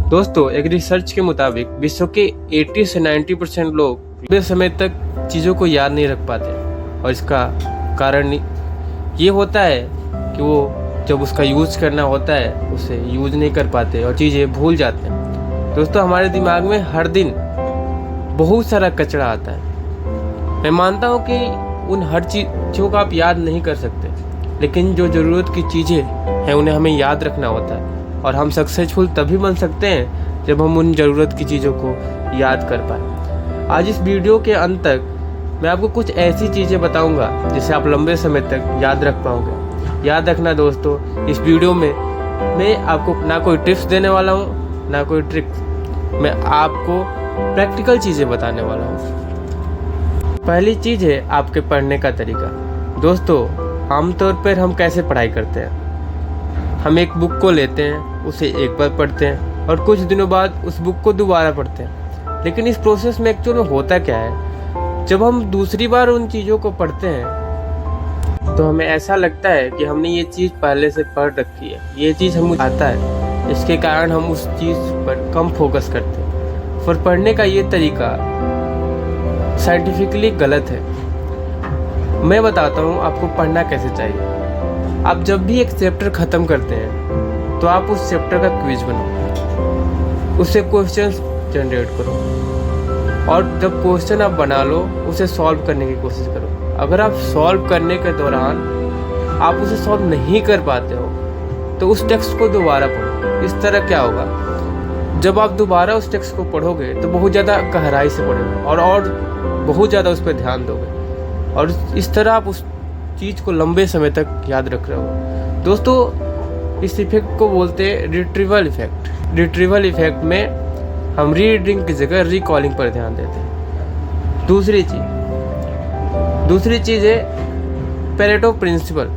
दोस्तों, एक रिसर्च के मुताबिक विश्व के 80 से 90% लोग लंबे समय तक चीज़ों को याद नहीं रख पाते और इसका कारण ये होता है कि वो जब उसका यूज़ करना होता है उसे यूज़ नहीं कर पाते और चीज़ें भूल जाते हैं। दोस्तों, हमारे दिमाग में हर दिन बहुत सारा कचरा आता है। मैं मानता हूँ कि उन हर चीज़ों को आप याद नहीं कर सकते, लेकिन जो ज़रूरत की चीज़ें हैं उन्हें हमें याद रखना होता है और हम सक्सेसफुल तभी बन सकते हैं जब हम उन ज़रूरत की चीज़ों को याद कर पाए। आज इस वीडियो के अंत तक मैं आपको कुछ ऐसी चीज़ें बताऊंगा जिसे आप लंबे समय तक याद रख पाओगे। याद रखना दोस्तों, इस वीडियो में मैं आपको ना कोई टिप्स देने वाला हूँ ना कोई ट्रिक्स, मैं आपको प्रैक्टिकल चीज़ें बताने वाला हूँ। पहली चीज़ है आपके पढ़ने का तरीका। दोस्तों, आमतौर पर हम कैसे पढ़ाई करते हैं? हम एक बुक को लेते हैं, उसे एक बार पढ़ते हैं और कुछ दिनों बाद उस बुक को दोबारा पढ़ते हैं। लेकिन इस प्रोसेस में एक्चुअल में होता क्या है, जब हम दूसरी बार उन चीज़ों को पढ़ते हैं तो हमें ऐसा लगता है कि हमने ये चीज़ पहले से पढ़ रखी है, ये चीज़ हमें आता है। इसके कारण हम उस चीज़ पर कम फोकस करते हैं। पर पढ़ने का ये तरीका साइंटिफिकली गलत है। मैं बताता हूँ आपको पढ़ना कैसे चाहिए। आप जब भी एक चैप्टर ख़त्म करते हैं तो आप उस चैप्टर का क्विज बनाओ, उससे क्वेश्चंस जनरेट करो और जब क्वेश्चन आप बना लो उसे सॉल्व करने की कोशिश करो। अगर आप सॉल्व करने के दौरान आप उसे सॉल्व नहीं कर पाते हो तो उस टेक्स्ट को दोबारा पढ़ो। इस तरह क्या होगा, जब आप दोबारा उस टेक्स्ट को पढ़ोगे तो बहुत ज़्यादा गहराई से पढ़ोगे और बहुत ज़्यादा उस पर ध्यान दोगे और इस तरह आप उस चीज़ को लंबे समय तक याद रख रहे हो। दोस्तों, इस इफेक्ट को बोलते हैं रिट्रीवल इफेक्ट। रिट्रीवल इफेक्ट में हम रीडिंग की जगह रिकॉलिंग पर ध्यान देते हैं। दूसरी चीज़ है पेरेटो प्रिंसिपल।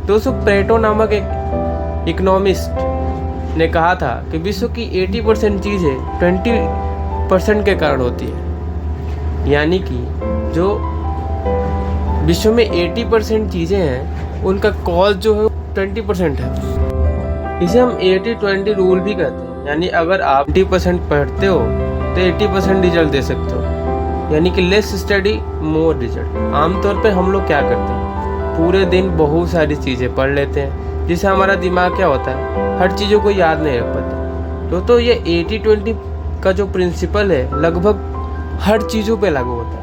दोस्तों, पेरेटो नामक एक इकोनॉमिस्ट ने कहा था कि विश्व की 80% चीज़ें 20% के कारण होती है। यानी कि जो विश्व में 80% चीज़ें हैं उनका कॉज जो है 20% है। इसे हम 80-20 रूल भी कहते हैं। यानी अगर आप 20% पढ़ते हो तो 80% रिजल्ट दे सकते हो, यानी कि लेस स्टडी मोर रिजल्ट। आमतौर पे हम लोग क्या करते हैं, पूरे दिन बहुत सारी चीज़ें पढ़ लेते हैं जिससे हमारा दिमाग क्या होता है, हर चीज़ों को याद नहीं रख पाता। तो ये 80-20 का जो प्रिंसिपल है लगभग हर चीज़ों पे लागू होता है।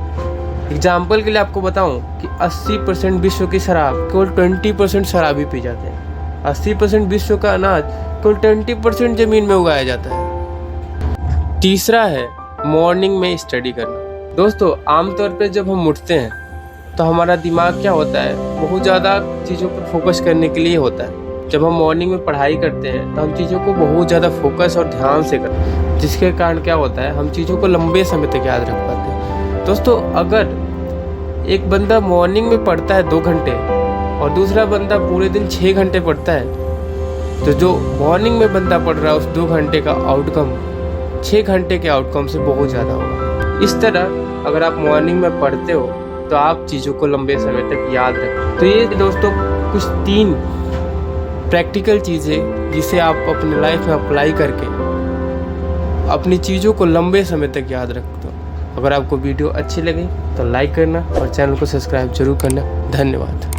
एग्जाम्पल के लिए आपको बताऊं कि 80% विश्व की शराब केवल 20% शराबी पी जाते हैं। 80% विश्व का अनाज केवल 20% जमीन में उगाया जाता है। तीसरा है मॉर्निंग में स्टडी करना। दोस्तों, आमतौर पे जब हम उठते हैं तो हमारा दिमाग क्या होता है, बहुत ज़्यादा चीज़ों पर फोकस करने के लिए होता है। जब हम मॉर्निंग में पढ़ाई करते हैं तो हम चीज़ों को बहुत ज़्यादा फोकस और ध्यान से करते हैं, जिसके कारण क्या होता है, हम चीज़ों को लंबे समय तक याद रख पाते हैं। दोस्तों, अगर एक बंदा मॉर्निंग में पढ़ता है 2 घंटे और दूसरा बंदा पूरे दिन 6 घंटे पढ़ता है, तो जो मॉर्निंग में बंदा पढ़ रहा है उस 2 घंटे का आउटकम 6 घंटे के आउटकम से बहुत ज़्यादा होगा। इस तरह अगर आप मॉर्निंग में पढ़ते हो तो आप चीज़ों को लंबे समय तक याद रखें। तो ये दोस्तों कुछ 3 प्रैक्टिकल चीज़ें जिसे आप अपने लाइफ में अप्लाई करके अपनी चीज़ों को लंबे समय तक याद रखते हो। अगर आपको वीडियो अच्छी लगी तो लाइक करना और चैनल को सब्सक्राइब जरूर करना। धन्यवाद।